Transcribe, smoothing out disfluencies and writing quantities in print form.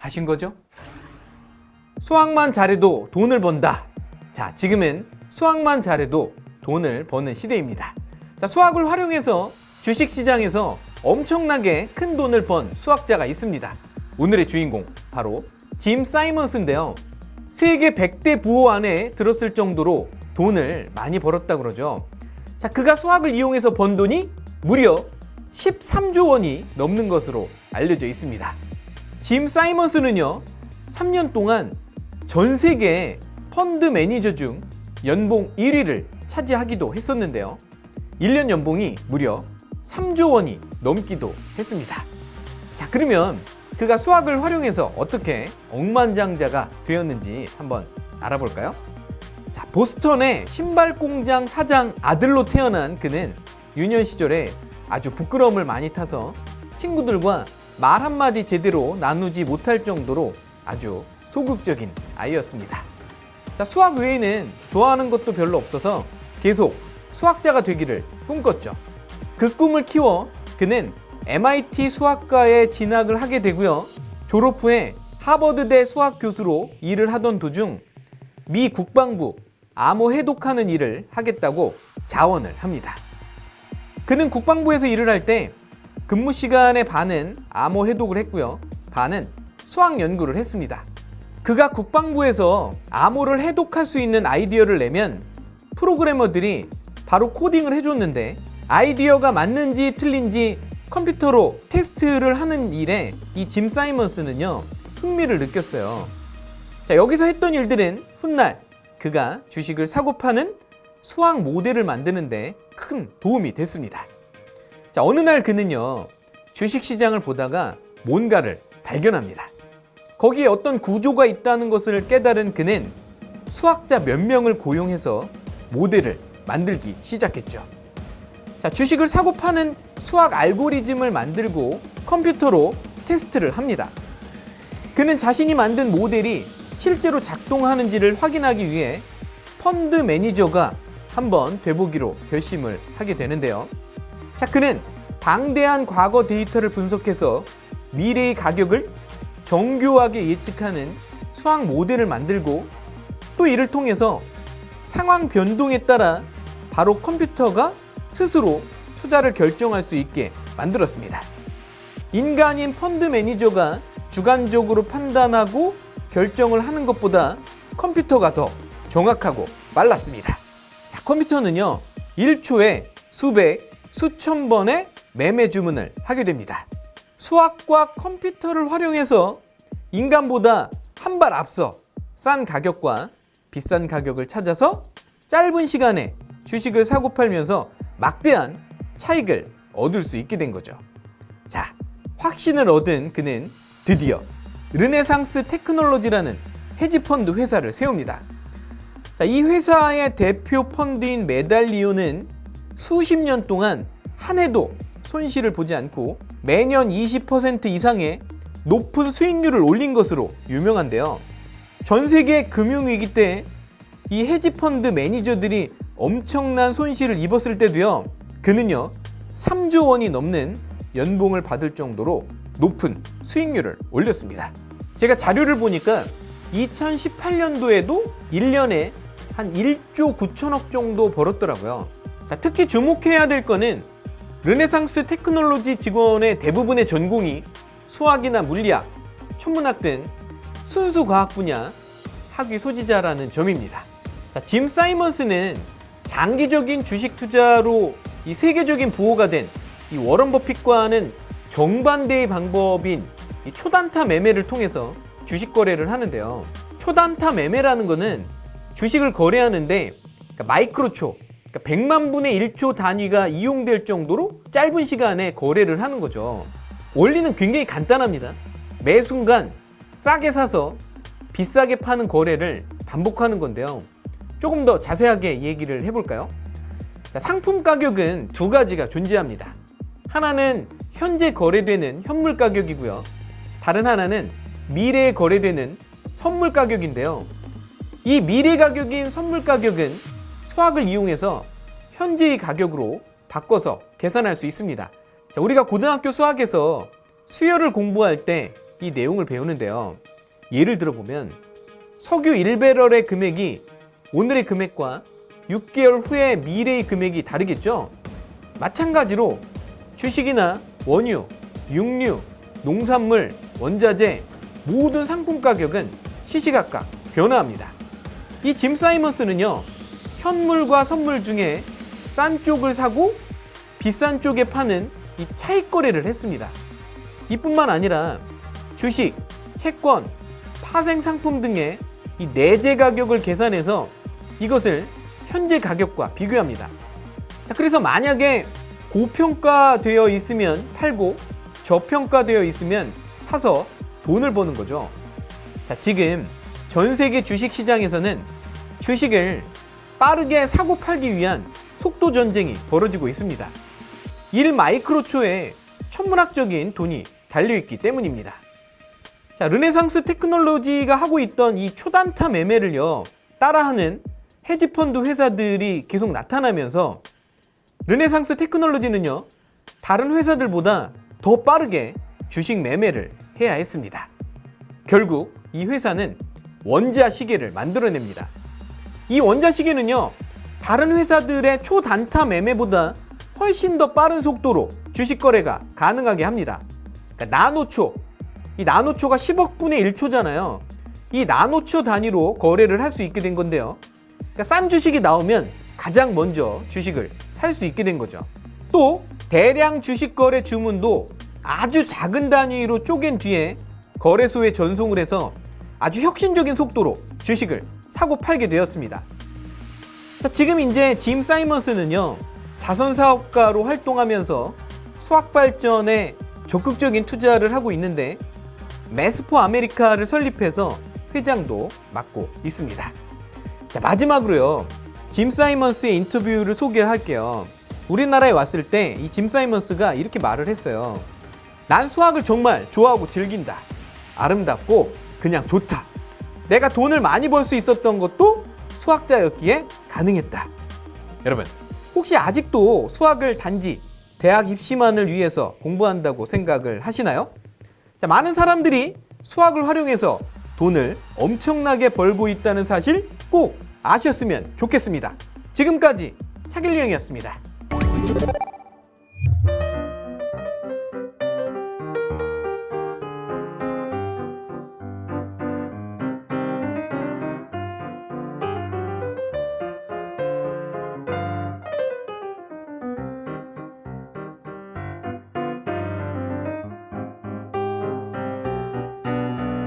하신 거죠? 수학만 잘해도 돈을 번다. 자, 지금은 수학만 잘해도 돈을 버는 시대입니다. 자, 수학을 활용해서 주식시장에서 엄청나게 큰 돈을 번 수학자가 있습니다. 오늘의 주인공 바로 짐 사이먼스인데요. 세계 100대 부호 안에 들었을 정도로 돈을 많이 벌었다 그러죠. 자, 그가 수학을 이용해서 번 돈이 무려 13조 원이 넘는 것으로 알려져 있습니다. 짐 사이먼스는요, 3년 동안 전 세계 펀드 매니저 중 연봉 1위를 차지하기도 했었는데요. 1년 연봉이 무려 3조 원이 넘기도 했습니다. 자, 그러면 그가 수학을 활용해서 어떻게 억만장자가 되었는지 한번 알아볼까요? 자, 보스턴의 신발 공장 사장 아들로 태어난 그는 유년 시절에 아주 부끄러움을 많이 타서 친구들과 말 한마디 제대로 나누지 못할 정도로 아주 소극적인 아이였습니다. 자, 수학 외에는 좋아하는 것도 별로 없어서 계속 수학자가 되기를 꿈꿨죠. 그 꿈을 키워 그는 MIT 수학과에 진학을 하게 되고요. 졸업 후에 하버드대 수학 교수로 일을 하던 도중 미 국방부 암호 해독하는 일을 하겠다고 자원을 합니다. 그는 국방부에서 일을 할 때 근무 시간의 반은 암호 해독을 했고요. 반은 수학 연구를 했습니다. 그가 국방부에서 암호를 해독할 수 있는 아이디어를 내면 프로그래머들이 바로 코딩을 해줬는데 아이디어가 맞는지 틀린지 컴퓨터로 테스트를 하는 일에 이 짐 사이먼스는요, 흥미를 느꼈어요. 자, 여기서 했던 일들은 훗날 그가 주식을 사고 파는 수학 모델을 만드는데 큰 도움이 됐습니다. 자, 어느 날 그는요, 주식시장을 보다가 뭔가를 발견합니다. 거기에 어떤 구조가 있다는 것을 깨달은 그는 수학자 몇 명을 고용해서 모델을 만들기 시작했죠. 자, 주식을 사고 파는 수학 알고리즘을 만들고 컴퓨터로 테스트를 합니다. 그는 자신이 만든 모델이 실제로 작동하는지를 확인하기 위해 펀드 매니저가 한번 돼보기로 결심을 하게 되는데요. 자, 그는 방대한 과거 데이터를 분석해서 미래의 가격을 정교하게 예측하는 수학 모델을 만들고 또 이를 통해서 상황 변동에 따라 바로 컴퓨터가 스스로 투자를 결정할 수 있게 만들었습니다. 인간인 펀드 매니저가 주관적으로 판단하고 결정을 하는 것보다 컴퓨터가 더 정확하고 빨랐습니다. 자, 컴퓨터는요, 1초에 수백, 수천 번의 매매 주문을 하게 됩니다. 수학과 컴퓨터를 활용해서 인간보다 한 발 앞서 싼 가격과 비싼 가격을 찾아서 짧은 시간에 주식을 사고 팔면서 막대한 차익을 얻을 수 있게 된 거죠. 자, 확신을 얻은 그는 드디어 르네상스 테크놀로지라는 헤지펀드 회사를 세웁니다. 자, 이 회사의 대표 펀드인 메달리온은 수십 년 동안 한 해도 손실을 보지 않고 매년 20% 이상의 높은 수익률을 올린 것으로 유명한데요. 전 세계 금융위기 때 이 헤지펀드 매니저들이 엄청난 손실을 입었을 때도요, 그는요 3조 원이 넘는 연봉을 받을 정도로 높은 수익률을 올렸습니다. 제가 자료를 보니까 2018년도에도 1년에 한 1조 9천억 정도 벌었더라고요. 자, 특히 주목해야 될 거는 르네상스 테크놀로지 직원의 대부분의 전공이 수학이나 물리학, 천문학 등 순수 과학 분야 학위 소지자라는 점입니다. 자, 짐 사이먼스는 장기적인 주식 투자로 이 세계적인 부호가 된 이 워런 버핏과는 정반대의 방법인 이 초단타 매매를 통해서 주식 거래를 하는데요. 초단타 매매라는 거는 주식을 거래하는데 마이크로초, 그러니까 100만 분의 1초 단위가 이용될 정도로 짧은 시간에 거래를 하는 거죠. 원리는 굉장히 간단합니다. 매 순간 싸게 사서 비싸게 파는 거래를 반복하는 건데요. 조금 더 자세하게 얘기를 해볼까요? 자, 상품 가격은 두 가지가 존재합니다. 하나는 현재 거래되는 현물 가격이고요. 다른 하나는 미래에 거래되는 선물 가격인데요. 이 미래 가격인 선물 가격은 수학을 이용해서 현재의 가격으로 바꿔서 계산할 수 있습니다. 자, 우리가 고등학교 수학에서 수열을 공부할 때 이 내용을 배우는데요. 예를 들어보면 석유 1배럴의 금액이 오늘의 금액과 6개월 후의 미래의 금액이 다르겠죠? 마찬가지로 주식이나 원유, 육류, 농산물, 원자재 모든 상품 가격은 시시각각 변화합니다. 이 짐 사이먼스는요, 현물과 선물 중에 싼 쪽을 사고 비싼 쪽에 파는 이 차익 거래를 했습니다. 이뿐만 아니라 주식, 채권, 파생 상품 등의 이 내재 가격을 계산해서 이것을 현재 가격과 비교합니다. 자, 그래서 만약에 고평가되어 있으면 팔고 저평가되어 있으면 사서 돈을 버는 거죠. 자, 지금 전 세계 주식 시장에서는 주식을 빠르게 사고 팔기 위한 속도 전쟁이 벌어지고 있습니다. 1마이크로초에 천문학적인 돈이 달려있기 때문입니다. 자, 르네상스 테크놀로지가 하고 있던 이 초단타 매매를요, 따라하는 헤지펀드 회사들이 계속 나타나면서 르네상스 테크놀로지는요, 다른 회사들보다 더 빠르게 주식 매매를 해야 했습니다. 결국 이 회사는 원자 시계를 만들어냅니다. 이 원자 시계는요, 다른 회사들의 초단타 매매보다 훨씬 더 빠른 속도로 주식 거래가 가능하게 합니다. 그러니까 나노초, 이 나노초가 10억 분의 1초잖아요. 이 나노초 단위로 거래를 할 수 있게 된 건데요. 그러니까 싼 주식이 나오면 가장 먼저 주식을 살 수 있게 된 거죠. 또 대량 주식 거래 주문도 아주 작은 단위로 쪼갠 뒤에 거래소에 전송을 해서 아주 혁신적인 속도로 주식을 사고 팔게 되었습니다. 자, 지금 이제 짐 사이먼스는요, 자선 사업가로 활동하면서 수학 발전에 적극적인 투자를 하고 있는데 매스포 아메리카를 설립해서 회장도 맡고 있습니다. 자, 마지막으로요, 짐 사이먼스의 인터뷰를 소개를 할게요. 우리나라에 왔을 때 이 짐 사이먼스가 이렇게 말을 했어요. 난 수학을 정말 좋아하고 즐긴다. 아름답고 그냥 좋다. 내가 돈을 많이 벌 수 있었던 것도 수학자였기에 가능했다. 여러분, 혹시 아직도 수학을 단지 대학 입시만을 위해서 공부한다고 생각을 하시나요? 자, 많은 사람들이 수학을 활용해서 돈을 엄청나게 벌고 있다는 사실 꼭 아셨으면 좋겠습니다. 지금까지 차길령이었습니다.